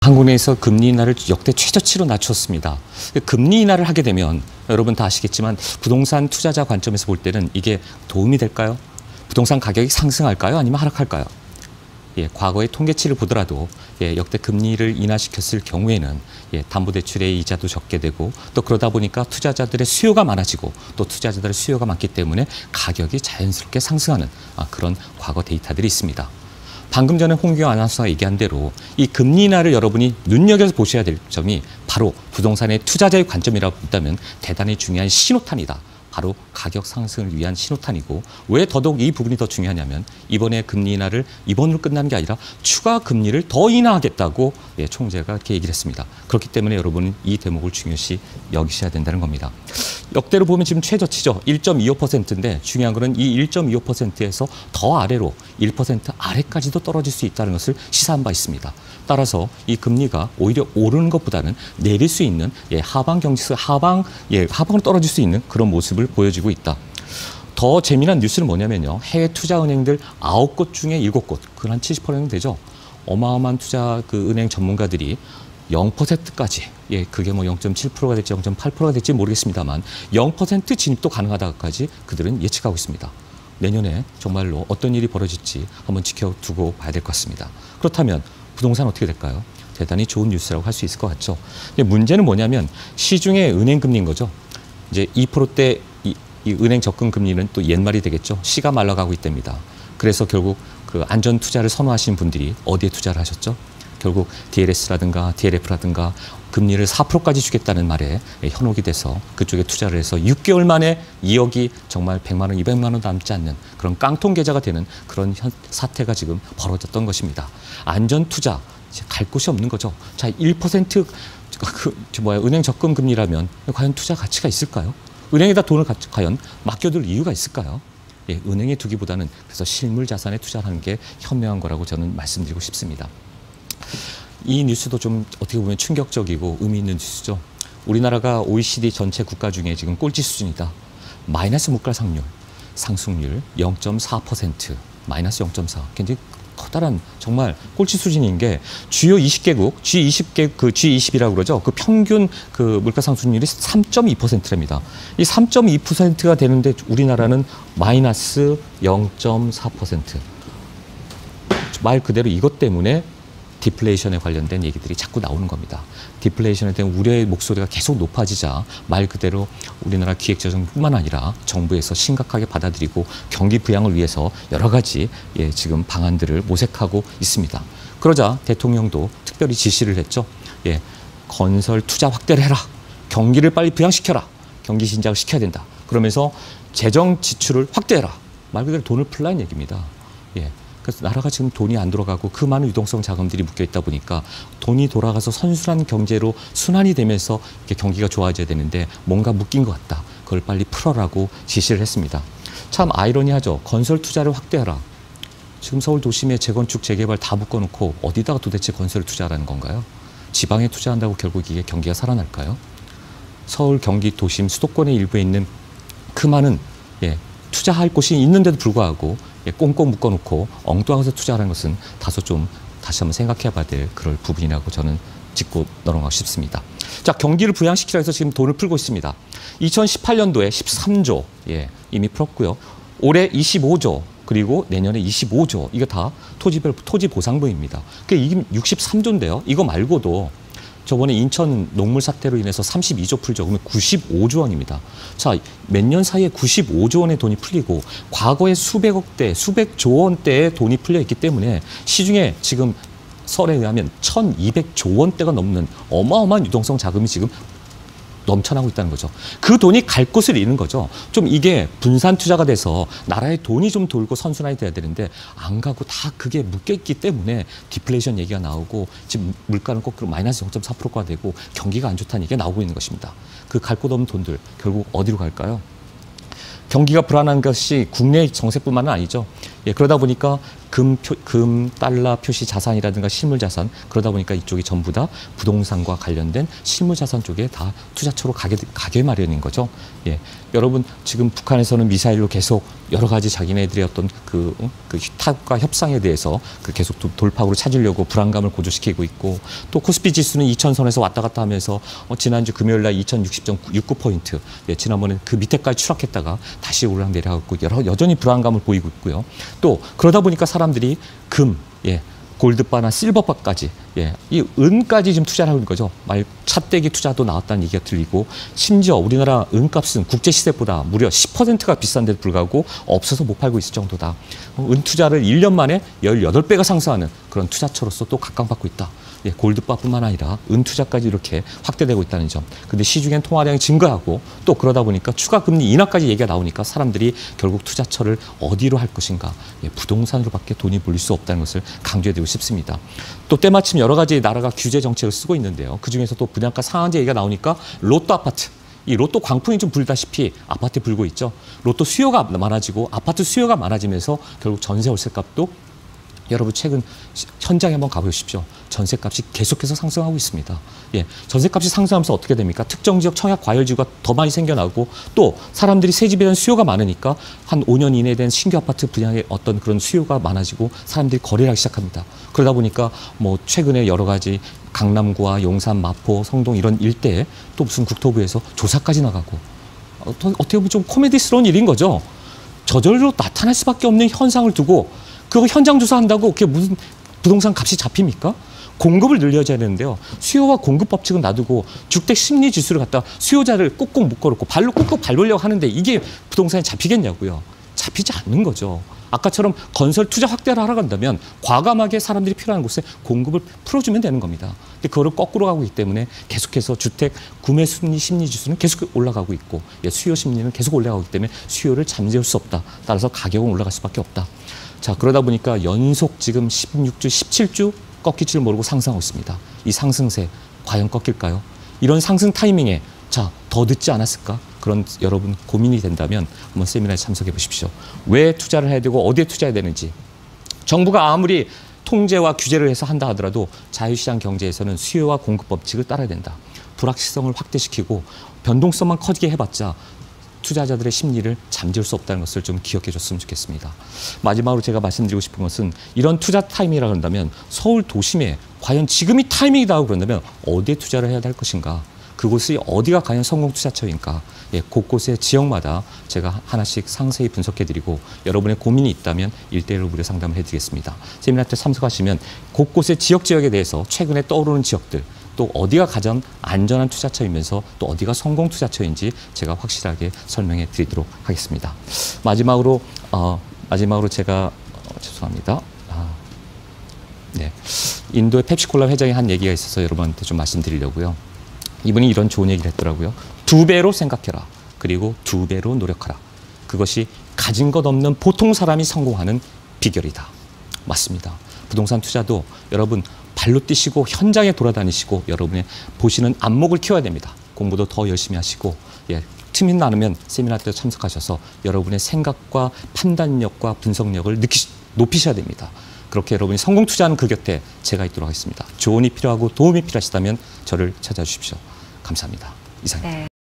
한국 내에서 금리 인하를 역대 최저치로 낮췄습니다. 금리 인하를 하게 되면 여러분 다 아시겠지만 부동산 투자자 관점에서 볼 때는 이게 도움이 될까요? 부동산 가격이 상승할까요? 아니면 하락할까요? 과거의 통계치를 보더라도 역대 금리를 인하시켰을 경우에는 담보대출의 이자도 적게 되고 또 그러다 보니까 투자자들의 수요가 많아지고 또 투자자들의 수요가 많기 때문에 가격이 자연스럽게 상승하는 그런 과거 데이터들이 있습니다. 방금 전에 홍규영 아나운서가 얘기한 대로 이 금리 인하를 여러분이 눈여겨서 보셔야 될 점이 바로 부동산의 투자자의 관점이라고 본다면 대단히 중요한 신호탄이다. 바로 가격 상승을 위한 신호탄이고 왜 더더욱 이 부분이 더 중요하냐면 이번에 금리 인하를 이번으로 끝나는 게 아니라 추가 금리를 더 인하하겠다고 총재가 이렇게 얘기를 했습니다. 그렇기 때문에 여러분은 이 대목을 중요시 여기셔야 된다는 겁니다. 역대로 보면 지금 최저치죠. 1.25%인데 중요한 거는 이 1.25%에서 더 아래로 1% 아래까지도 떨어질 수 있다는 것을 시사한 바 있습니다. 따라서 이 금리가 오히려 오르는 것보다는 내릴 수 있는 하방 경직수 하방으로 떨어질 수 있는 그런 모습을 보여주고 있다. 더 재미난 뉴스는 뭐냐면요. 해외 투자 은행들 9곳 중에 7곳, 그건 한 70% 되죠. 어마어마한 투자 은행 전문가들이 0%까지, 그게 뭐 0.7%가 될지 0.8%가 될지 모르겠습니다만 0% 진입도 가능하다까지 그들은 예측하고 있습니다. 내년에 정말로 어떤 일이 벌어질지 한번 지켜두고 봐야 될 것 같습니다. 그렇다면 부동산 어떻게 될까요? 대단히 좋은 뉴스라고 할 수 있을 것 같죠. 문제는 뭐냐면 시중의 은행 금리인 거죠. 이제 2%대 이 은행 적금 금리는 또 옛말이 되겠죠. 씨가 말라가고 있답니다. 그래서 결국 그 안전 투자를 선호하시는 분들이 어디에 투자를 하셨죠? 결국 DLS라든가 DLF라든가 금리를 4%까지 주겠다는 말에 현혹이 돼서 그쪽에 투자를 해서 6개월 만에 2억이 정말 100만 원, 200만 원 남지 않는 그런 깡통 계좌가 되는 그런 사태가 지금 벌어졌던 것입니다. 안전 투자, 갈 곳이 없는 거죠. 자, 1% 은행 적금 금리라면 과연 투자 가치가 있을까요? 은행에다 돈을 과연 맡겨둘 이유가 있을까요? 은행에 두기보다는 그래서 실물 자산에 투자하는 게 현명한 거라고 저는 말씀드리고 싶습니다. 이 뉴스도 좀 어떻게 보면 충격적이고 의미 있는 뉴스죠. 우리나라가 OECD 전체 국가 중에 지금 꼴찌 수준이다. 마이너스 물가 상승률 0.4%, 마이너스 0.4. 굉장히 커다란 정말 꼴찌 수준인 게 주요 20개국, G20이라고 그러죠. 그 평균 물가 상승률이 3.2%랍니다. 이 3.2%가 되는데 우리나라는 마이너스 0.4%. 말 그대로 이것 때문에 디플레이션에 관련된 얘기들이 자꾸 나오는 겁니다. 디플레이션에 대한 우려의 목소리가 계속 높아지자 말 그대로 우리나라 기획재정뿐만 아니라 정부에서 심각하게 받아들이고 경기 부양을 위해서 여러 가지 지금 방안들을 모색하고 있습니다. 그러자 대통령도 특별히 지시를 했죠. 건설 투자 확대를 해라. 경기를 빨리 부양시켜라. 경기 진작을 시켜야 된다. 그러면서 재정 지출을 확대해라. 말 그대로 돈을 풀라는 얘기입니다. 그래서 나라가 지금 돈이 안 들어가고 그 많은 유동성 자금들이 묶여 있다 보니까 돈이 돌아가서 선순환 경제로 순환이 되면서 이렇게 경기가 좋아져야 되는데 뭔가 묶인 것 같다. 그걸 빨리 풀어라고 지시를 했습니다. 참 아이러니하죠. 건설 투자를 확대하라. 지금 서울 도심의 재건축, 재개발 다 묶어놓고 어디다가 도대체 건설을 투자하라는 건가요? 지방에 투자한다고 결국 이게 경기가 살아날까요? 서울, 경기, 도심, 수도권의 일부에 있는 그 많은 투자할 곳이 있는데도 불구하고 꽁꽁 묶어놓고 엉뚱한 것에 투자하는 것은 다소 좀 다시 한번 생각해 봐야 될 그럴 부분이라고 저는 짚고 넘어가고 싶습니다. 자, 경기를 부양시키라 해서 지금 돈을 풀고 있습니다. 2018년도에 13조 이미 풀었고요. 올해 25조 그리고 내년에 25조 이거 다 토지 보상부입니다. 이게 63조인데요. 이거 말고도 저번에 인천 녹물 사태로 인해서 32조 풀죠. 그러면 95조 원입니다. 자, 몇 년 사이에 95조 원의 돈이 풀리고 과거에 수백억대, 수백조 원대의 돈이 풀려 있기 때문에 시중에 지금 설에 의하면 1200조 원대가 넘는 어마어마한 유동성 자금이 지금 넘쳐나고 있다는 거죠. 그 돈이 갈 곳을 잃는 거죠. 좀 이게 분산 투자가 돼서 나라의 돈이 좀 돌고 선순환이 돼야 되는데 안 가고 다 그게 묶여있기 때문에 디플레이션 얘기가 나오고 지금 물가는 거꾸로 마이너스 0.4%가 되고 경기가 안 좋다는 얘기가 나오고 있는 것입니다. 그 갈 곳 없는 돈들 결국 어디로 갈까요? 경기가 불안한 것이 국내 정세뿐만 아니죠. 예, 그러다 보니까 금, 달러 표시 자산이라든가 실물 자산, 그러다 보니까 이쪽이 전부 다 부동산과 관련된 실물 자산 쪽에 다 투자처로 가게 마련인 거죠. 예, 여러분 지금 북한에서는 미사일로 계속 여러 가지 자기네들의 어떤 그 타국과 협상에 대해서 계속 돌파구로 찾으려고 불안감을 고조시키고 있고, 또 코스피 지수는 2000선에서 왔다 갔다 하면서 지난주 금요일 날 2060.69포인트, 예, 지난번에 그 밑에까지 추락했다가 다시 오르락 내려가고 여전히 불안감을 보이고 있고요. 또 그러다 보니까 사람들이 금, 예, 골드바나 실버바까지, 예, 이 은까지 지금 투자를 하고 있는 거죠. 차떼기 투자도 나왔다는 얘기가 들리고, 심지어 우리나라 은값은 국제 시세보다 무려 10%가 비싼데도 불구하고 없어서 못 팔고 있을 정도다. 은 투자를 1년 만에 18배가 상승하는 그런 투자처로서 또 각광받고 있다. 예, 골드바뿐만 아니라 은 투자까지 이렇게 확대되고 있다는 점. 근데 시중엔 통화량이 증가하고, 또 그러다 보니까 추가 금리 인하까지 얘기가 나오니까 사람들이 결국 투자처를 어디로 할 것인가, 예, 부동산으로밖에 돈이 몰릴 수 없다는 것을 강조해드리고 싶습니다. 또 때마침 여러 가지 나라가 규제 정책을 쓰고 있는데요. 그중에서 또 분양가 상한제 얘기가 나오니까 로또 아파트, 이 로또 광풍이 좀 불다시피 아파트에 불고 있죠. 로또 수요가 많아지고 아파트 수요가 많아지면서 결국 전세 월세값도, 여러분 최근 현장에 한번 가보십시오. 전세값이 계속해서 상승하고 있습니다. 예, 전세값이 상승하면서 어떻게 됩니까? 특정 지역 청약 과열지구가 더 많이 생겨나고, 또 사람들이 새 집에 대한 수요가 많으니까 한 5년 이내에 된 신규 아파트 분양의 어떤 그런 수요가 많아지고 사람들이 거래를 하기 시작합니다. 그러다 보니까 뭐 최근에 여러 가지 강남구와 용산, 마포, 성동 이런 일대에 또 무슨 국토부에서 조사까지 나가고, 어떻게 보면 좀 코미디스러운 일인 거죠. 저절로 나타날 수밖에 없는 현상을 두고 그거 현장 조사한다고 그게 무슨 부동산 값이 잡힙니까? 공급을 늘려줘야 되는데요. 수요와 공급 법칙은 놔두고 주택 심리 지수를 갖다 수요자를 꾹꾹 묶어놓고 발로 꾹꾹 밟으려고 하는데 이게 부동산에 잡히겠냐고요. 잡히지 않는 거죠. 아까처럼 건설 투자 확대를 하러 간다면 과감하게 사람들이 필요한 곳에 공급을 풀어주면 되는 겁니다. 근데 그거를 거꾸로 가고 있기 때문에 계속해서 주택 구매 심리 지수는 계속 올라가고 있고, 예, 수요 심리는 계속 올라가기 때문에 수요를 잠재울 수 없다. 따라서 가격은 올라갈 수밖에 없다. 자, 그러다 보니까 연속 지금 16주, 17주 꺾일 줄 모르고 상승하고 있습니다. 이 상승세 과연 꺾일까요? 이런 상승 타이밍에 자, 더 늦지 않았을까? 그런 여러분 고민이 된다면 한번 세미나에 참석해 보십시오. 왜 투자를 해야 되고 어디에 투자해야 되는지. 정부가 아무리 통제와 규제를 해서 한다 하더라도 자유시장 경제에서는 수요와 공급 법칙을 따라야 된다. 불확실성을 확대시키고 변동성만 커지게 해봤자 투자자들의 심리를 잠재울 수 없다는 것을 좀 기억해 줬으면 좋겠습니다. 마지막으로 제가 말씀드리고 싶은 것은, 이런 투자 타이밍이라고 한다면 서울 도심에 과연 지금이 타이밍이다 그런다면 어디에 투자를 해야 될 것인가? 그곳이 어디가 과연 성공 투자처인가? 예, 곳곳의 지역마다 제가 하나씩 상세히 분석해드리고, 여러분의 고민이 있다면 1:1로 무료 상담을 해드리겠습니다. 세미나 때 참석하시면 곳곳의 지역에 대해서 최근에 떠오르는 지역들, 또 어디가 가장 안전한 투자처이면서 또 어디가 성공 투자처인지 제가 확실하게 설명해 드리도록 하겠습니다. 마지막으로 제가 죄송합니다. 네, 인도의 펩시콜라 회장이 한 얘기가 있어서 여러분한테 좀 말씀드리려고요. 이분이 이런 좋은 얘기를 했더라고요. 2배로 생각해라. 그리고 2배로 노력하라. 그것이 가진 것 없는 보통 사람이 성공하는 비결이다. 맞습니다. 부동산 투자도 여러분 발로 뛰시고 현장에 돌아다니시고 여러분의 보시는 안목을 키워야 됩니다. 공부도 더 열심히 하시고, 예, 틈이 나누면 세미나 때 참석하셔서 여러분의 생각과 판단력과 분석력을 높이셔야 됩니다. 그렇게 여러분이 성공 투자하는 그 곁에 제가 있도록 하겠습니다. 조언이 필요하고 도움이 필요하시다면 저를 찾아주십시오. 감사합니다. 이상입니다. 네.